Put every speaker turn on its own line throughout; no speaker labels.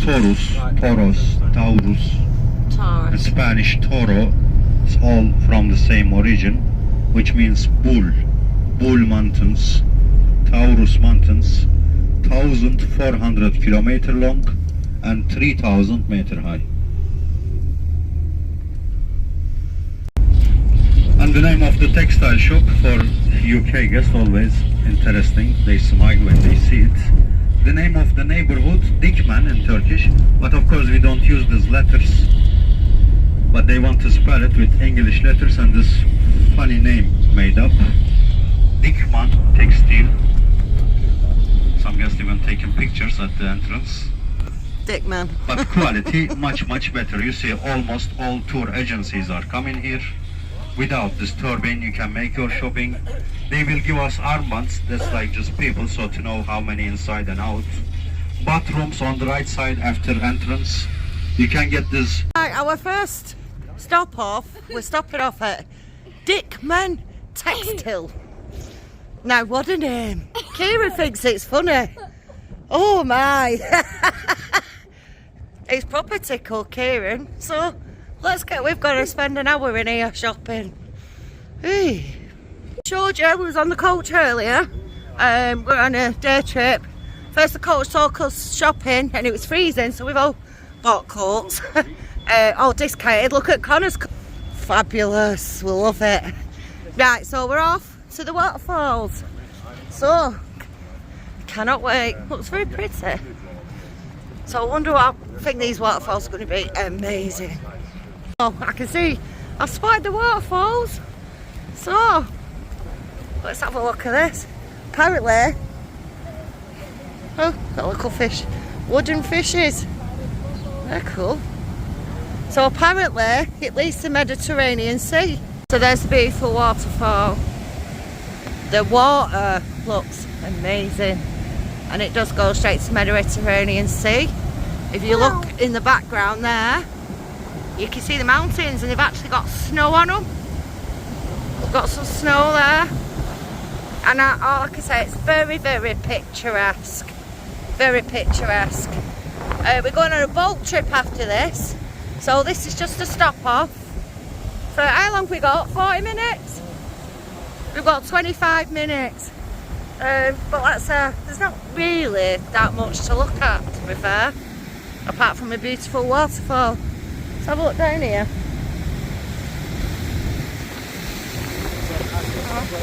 Taurus, Taurus, and Spanish toro. It's all from the same origin, which means bull. Bull Mountains, Taurus Mountains, 1,400 kilometer long and 3,000 meter high. And the name of the textile shop for UK guests, always interesting, they smile when they see it. The name of the neighborhood, Dikmen in Turkish, but of course we don't use these letters, but they want to spell it with English letters and this funny name made up. Dikmen Textile. Some guests even taking pictures at the entrance.
Dickman.
But quality much better. You see almost all tour agencies are coming here. Without disturbing, you can make your shopping. They will give us armbands, that's like just people, so to know how many inside and out. Bathrooms on the right side after entrance. You can get this.
Right, our first stop off, we're stopping off at Dickman Textile. Now, what a name. Kieran thinks it's funny. Oh my. It's proper tickle, Kieran. So, we've got to spend an hour in here shopping. Hey. Showed you, we was on the coach earlier. We're on a day trip. First the coach took us shopping and it was freezing, so we've all bought coats. All discounted. Look at Connor's coat. Fabulous, we love it. Right, so we're off to the waterfalls. So, cannot wait. Looks very pretty. So I wonder what I think these waterfalls are going to be amazing. Oh, I can see, I've spotted the waterfalls. So, let's have a look at this. Apparently, oh, got little fish, wooden fishes. They're cool. So apparently, it leads to the Mediterranean Sea. So there's the beautiful waterfall. The water looks amazing. And it does go straight to the Mediterranean Sea. If you look in the background there, you can see the mountains and they've actually got snow on them. We've got some snow there. And all I can say, it's very picturesque. Very picturesque. We're going on a boat trip after this. So this is just a stop off. For how long have we got? 40 minutes? We've got 25 minutes. But there's not really that much to look at, to be fair. Apart from a beautiful waterfall. Let's have a look down here.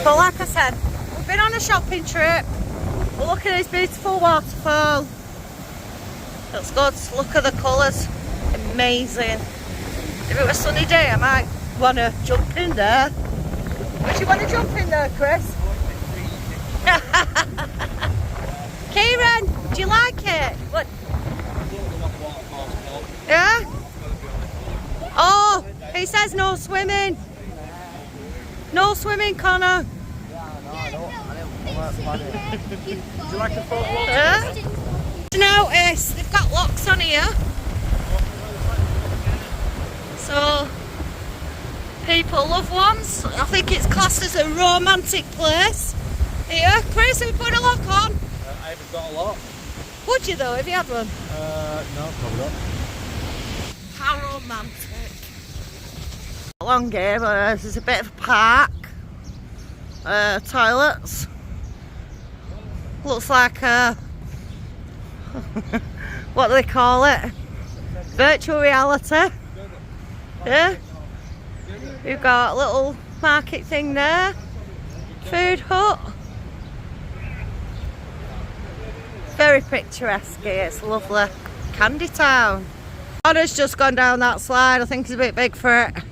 But like I said, we've been on a shopping trip. We're looking at this beautiful waterfall. Looks good. Look at the colours. Amazing. If it was a sunny day, I might want to jump in there. Would you want to jump in there, Chris? Kieran, do you like it? What? Yeah? Oh, he says no swimming. No swimming, Connor.
Do you like a photo?
Yeah? Notice they've got locks on here. So people love ones. I think it's classed as a romantic place. Here, Chris, have you put a lock on?
I haven't got a lock.
Would you though, if you had one?
No, probably not.
How romantic. Along here, there's a bit of a park. Toilets. Looks like what do they call it? Virtual reality. Yeah. We've got a little market thing there. Food hut. Very picturesque here, it's lovely. Candy Town. Connor's just gone down that slide, I think he's a bit big for it.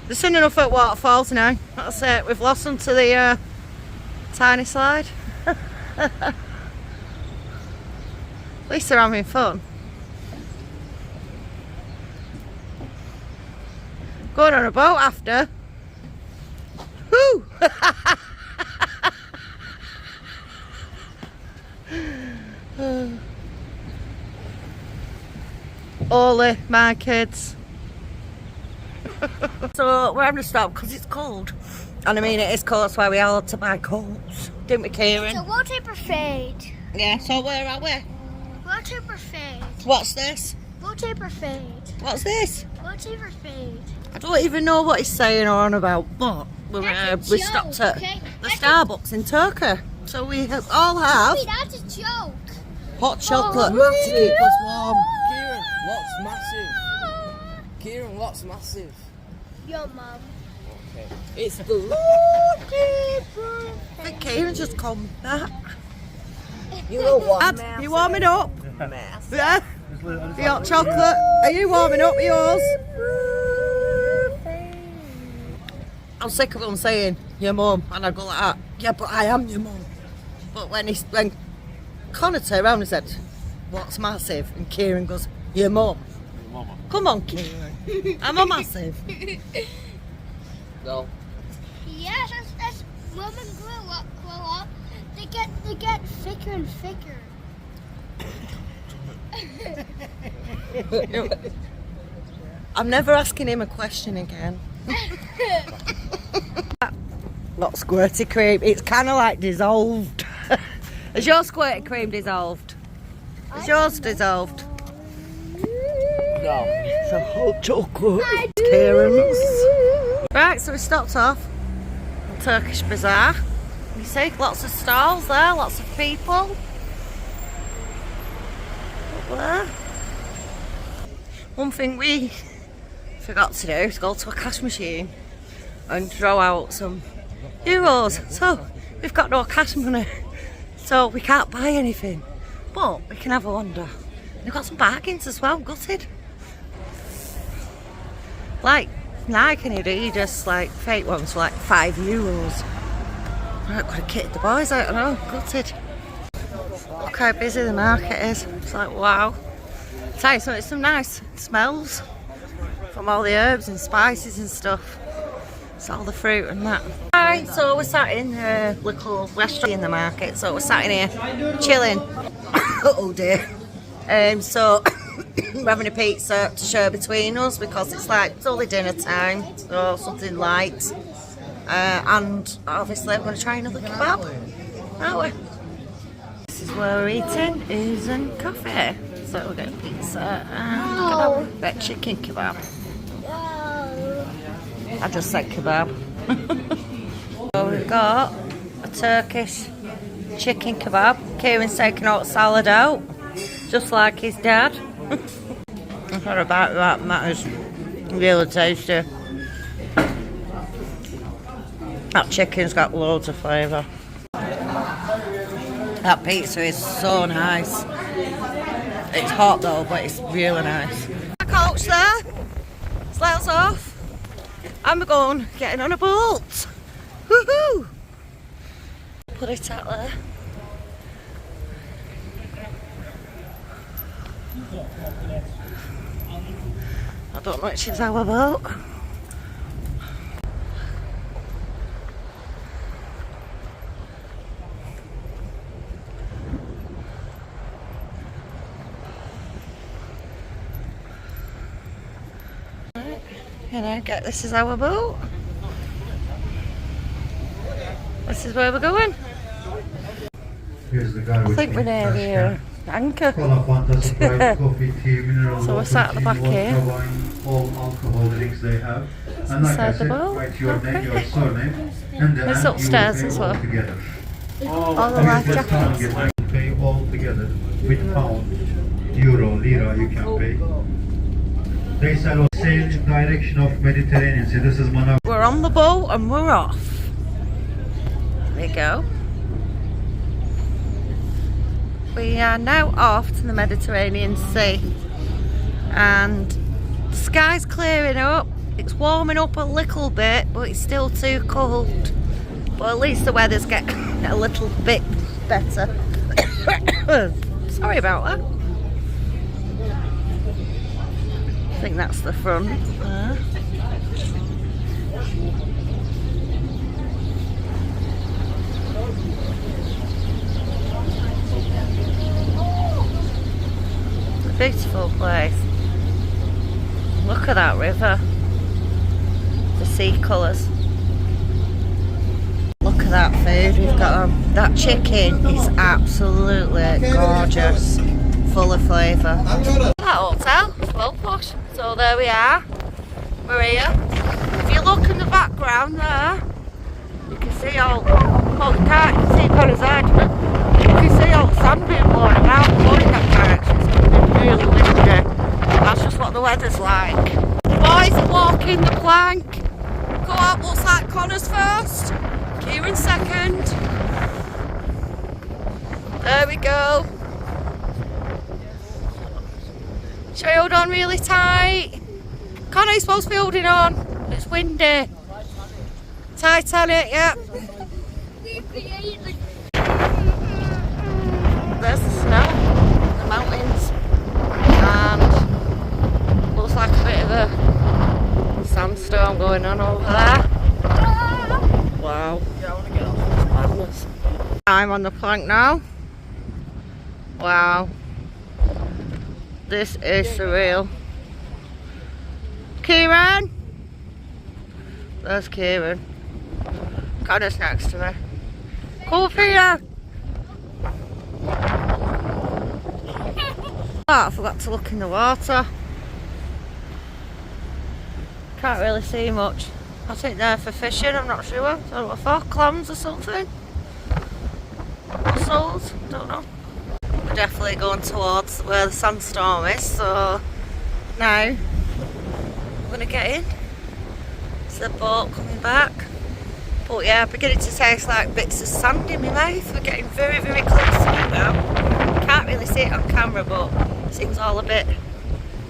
There's soon enough at waterfalls now, that's it. We've lost them to the tiny slide. At least they're having fun. Going on a boat after. Woo! Only my kids. So we're having to stop because it's cold. And I mean it is cold, that's why we all had to buy coats. Didn't we, Kieran?
So water parade.
Yeah, so where are we?
Water parfait.
What's this?
Water parfait.
What's this?
Water parfait.
I don't even know what he's saying or on about, but we
That's a
stopped
joke,
at
okay?
the
That's
Starbucks in Turkey. So we all have
Wait, that's a joke.
hot chocolate.
Oh.
Massive, it was warm.
Kieran, what's massive? Kieran, what's massive?
Your mum.
Okay. It's the
I think Kieran just come back.
You know what?
Dad, you warming up?
Massive.
Yeah? The hot chocolate. Are you warming up yours? I'm sick of him saying, your mum, and I go like that. Yeah, but I am your mum. But when Connor turned around and said, what's massive? And Kieran goes, your mum. Come on, Kieran. I'm a massive.
No.
Yes, as women grow up, they get thicker and thicker.
I'm never asking him a question again. Not squirty cream. It's kind of like dissolved. Is your squirty cream dissolved? Is yours dissolved?
No.
It's a hot chocolate. Kieran's. Right, so we stopped off at Turkish Bazaar. You see, lots of stalls there, lots of people. Up there. One thing we forgot to do is go to a cash machine and throw out some euros. So we've got no cash money, so we can't buy anything. But we can have a wander. We've got some bargains as well, gutted. Like Nike and Adidas, like fake ones for like €5. Right, could have kitted the boys out, I know, gutted. Look how busy the market is. It's like, wow. Tell you something, it's some nice smells from all the herbs and spices and stuff. It's all the fruit and that. Right, so we're sat in a little restaurant in the market, so we're sat in here chilling. Oh dear. So we're having a pizza to share between us because it's only dinner time, so something light. And obviously I'm going to try another kebab, aren't we? This is where we're eating, Ooze and coffee. So we're getting pizza and kebab, but chicken kebab. I just said kebab. So we've got a Turkish chicken kebab. Kieran's taking out salad out, just like his dad. I've had a bite of that and that is really tasty. That chicken's got loads of flavour. That pizza is so nice. It's hot though, but it's really nice. Our coach there, it's let us off. And we're going, getting on a boat. Woohoo! Put it out there. I don't know which is our boat. You know, this is our boat. This is where we're going.
Here's the guy
I think we're near the anchor.
Cola, Fanta, Sprite, coffee, tea, mineral
So we're
water,
sat at the
tea,
back
vodka,
here.
wine, all alcohol drinks they have. And like I
Inside the
said,
boat.
write your name,
Okay.
your surname, and then
It's
you
upstairs
will pay
as
all
well.
together.
All the
You
life
just can't
jackets.
get pay all together with pound, euro, lira you can pay. They sail in direction of Mediterranean Sea. This is Manavgat.
We're on the boat and we're off. There you go. We are now off to the Mediterranean Sea. And the sky's clearing up. It's warming up a little bit, but it's still too cold. But at least the weather's getting a little bit better. Sorry about that. I think that's the front there. It's a beautiful place. Look at that river. The sea colours. Look at that food we've got on. That chicken is absolutely gorgeous. Full full of flavour. That hotel is well posh. So there we are. We're here. If you look in the background there, you can see all, well you can't see Connor's head, but you can see all the sand being blown around, blowing that direction. It's going to be really windy. That's just what the weather's like. Boys are walking the plank. Go up, looks like Connor's first. Kieran second. There we go. Should I hold on really tight? Connor, you're supposed to be holding on. It's windy. Titanic, yeah. There's the snow, the mountains, and looks like a bit of a sandstorm going on over there. Wow. Madness. I'm on the plank now. Wow. This is surreal. Kieran! There's Kieran. Connor's next to me. Come up here! Oh, I forgot to look in the water. Can't really see much. I think they're for fishing, I'm not sure. I don't know what for, clams or something. Mussels, don't know. We're definitely going towards where the sandstorm is, so now we're going to get in. It's the boat coming back. But yeah, I'm beginning to taste like bits of sand in my mouth. We're getting very, very close to it now. Can't really see it on camera, but it seems all getting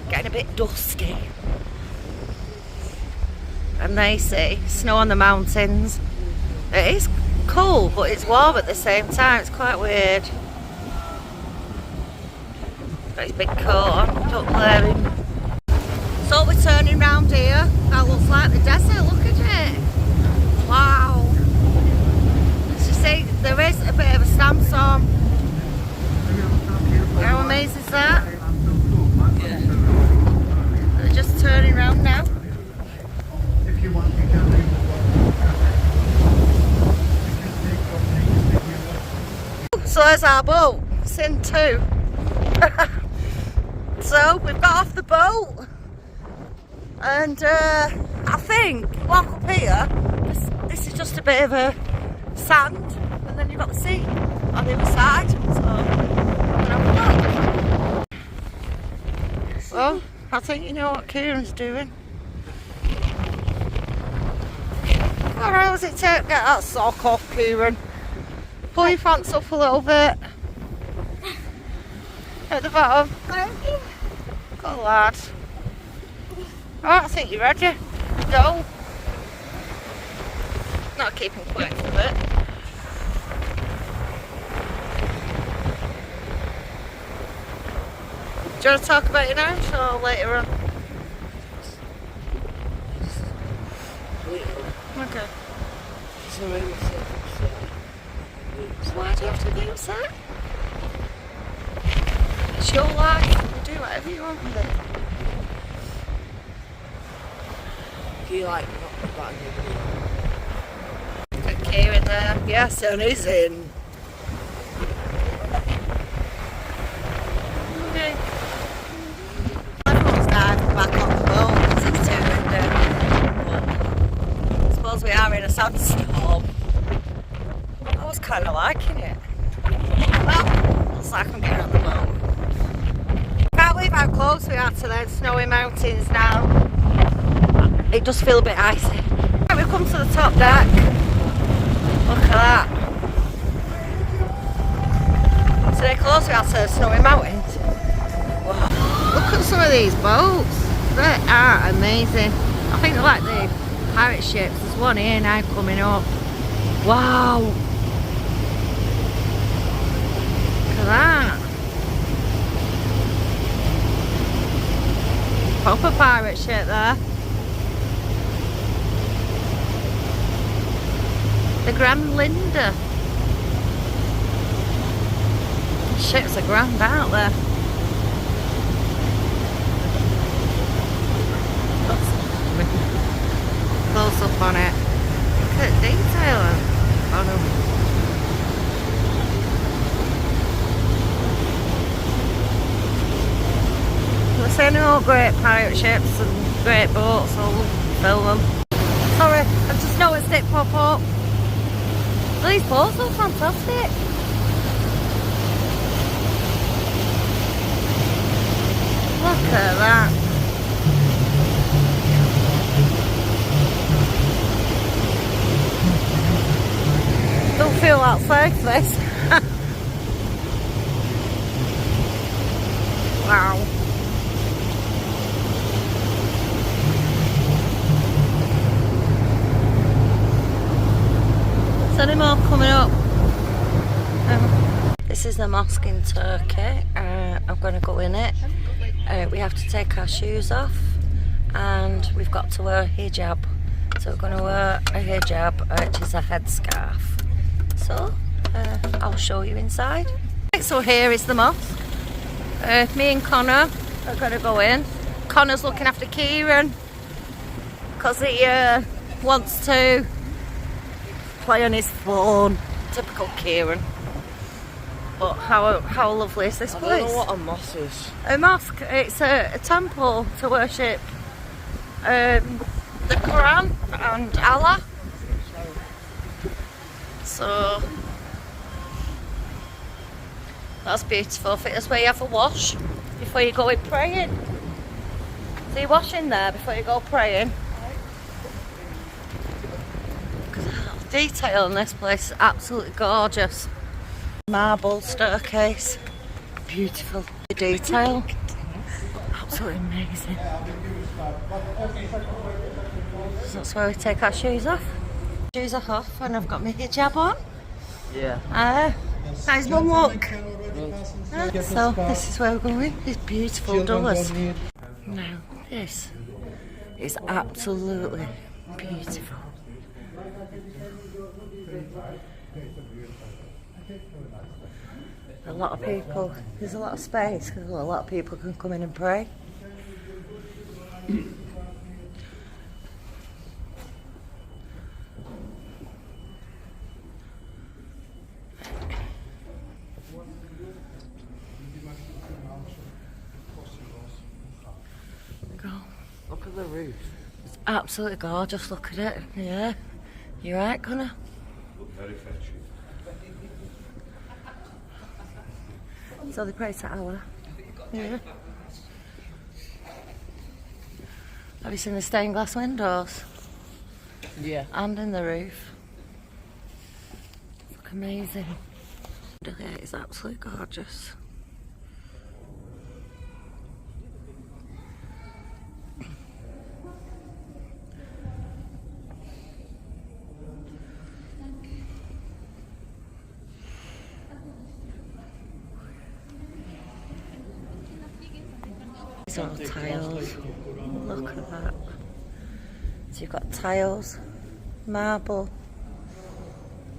a bit dusty. And they see snow on the mountains. It is cold, but it's warm at the same time. It's quite weird. Got his big coat on, don't blame him. So we're turning round here. That looks like the desert, look at it. Wow. As you see, there is a bit of a sandstorm. How amazing is that? Yeah. They're just turning round now. So there's our boat, it's in two. So we've got off the boat and I think, walk up here, this is just a bit of a sand and then you've got the sea on the other side. So, well, I think you know what Kieran's doing. How long does it take to get that sock off, Kieran? Pull your pants up a little bit. At the bottom. Go lad. Right, I think you're ready. Go. Not keeping quiet for a bit. Do you want to talk about your house or later on? Okay. So why do you have to be upset? It's your life. You do whatever you want with it.
Do you like not that
Got Kieran there. Yeah, so he's in. Okay. Everyone's diving back on the boat because it's too windy. I suppose we are in a sandstorm. I was kind of liking it. Well, looks like I'm getting on the boat. Can't believe how close we are to the snowy mountains now. It does feel a bit icy. Right, we've come to the top deck. Look at that. So they're close we are to the snowy mountains. Wow. Look at some of these boats. They are amazing. I think they're like the pirate ships. There's one here now coming up. Wow. Look at that. Proper pirate ship there. The Grand Linda. Ships are grand out there. Close up on it. Look at the detail on the bottom. see any more great pirate ships and great boats, I'll film them. Sorry, I've just noticed it pop up. These boats look fantastic. Look at that. Don't feel that safe, this. Wow. Is there any more coming up? This is the mosque in Turkey. I'm going to go in it. We have to take our shoes off and we've got to wear a hijab. So we're going to wear a hijab, which is a headscarf. So I'll show you inside. So here is the mosque. Me and Connor are going to go in. Connor's looking after Kieran because he wants to play on his phone. Typical Kieran. But how lovely is this place?
I don't know what a mosque is.
A mosque, it's a temple to worship the Quran and Allah. So that's beautiful. I think that's where you have a wash before you go in praying. So you wash in there before you go praying. The detail in this place is absolutely gorgeous. Marble staircase, beautiful. The detail, absolutely amazing. So that's where we take our shoes off. Shoes are off and I've got my hijab on.
Yeah.
How's mum look? So this is where we're going. These beautiful doors. Now this is absolutely beautiful. A lot of people, there's a lot of space because a lot of people can come in and pray. Go.
Look at the roof.
It's absolutely gorgeous, look at it. Yeah. You right, Connor?
Very fetchy.
So they pray to Allah. Yeah. Have you seen the stained glass windows?
Yeah.
And in the roof. Look amazing. It's absolutely gorgeous. These are all tiles. Look at that. So you've got tiles, marble.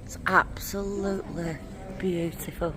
It's absolutely beautiful.